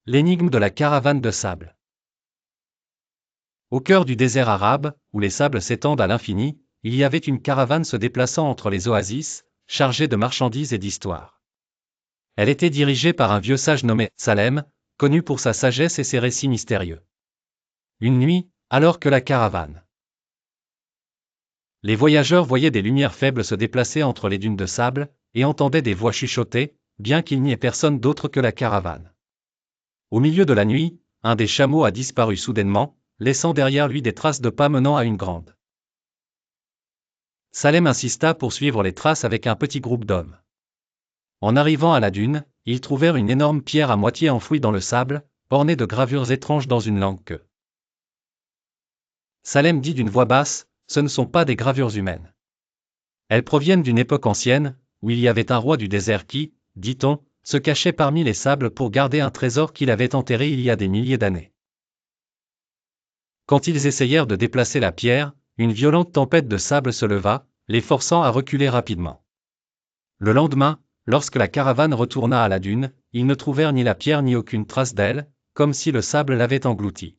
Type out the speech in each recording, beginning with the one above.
L'énigme de la caravane de sable. Au cœur du désert arabe, où les sables s'étendent à l'infini, il y avait une caravane se déplaçant entre les oasis, chargée de marchandises et d'histoire. Elle était dirigée par un vieux sage nommé Salem, connu pour sa sagesse et ses récits mystérieux. Une nuit, alors que la caravane. Les voyageurs voyaient des lumières faibles se déplacer entre les dunes de sable, et entendaient des voix chuchoter, bien qu'il n'y ait personne d'autre que la caravane. Au milieu de la nuit, un des chameaux a disparu soudainement, laissant derrière lui des traces de pas menant à une grande. Salem insista pour suivre les traces avec un petit groupe d'hommes. En arrivant à la dune, ils trouvèrent une énorme pierre à moitié enfouie dans le sable, ornée de gravures étranges dans une langue que Salem dit d'une voix basse, ce ne sont pas des gravures humaines. Elles proviennent d'une époque ancienne, où il y avait un roi du désert qui, dit-on, se cachait parmi les sables pour garder un trésor qu'il avait enterré il y a des milliers d'années. Quand ils essayèrent de déplacer la pierre, une violente tempête de sable se leva, les forçant à reculer rapidement. Le lendemain, lorsque la caravane retourna à la dune, ils ne trouvèrent ni la pierre ni aucune trace d'elle, comme si le sable l'avait engloutie.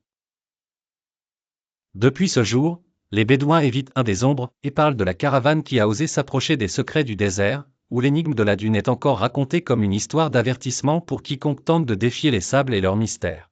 Depuis ce jour, les Bédouins évitent un des ombres et parlent de la caravane qui a osé s'approcher des secrets du désert, où l'énigme de la dune est encore racontée comme une histoire d'avertissement pour quiconque tente de défier les sables et leurs mystères.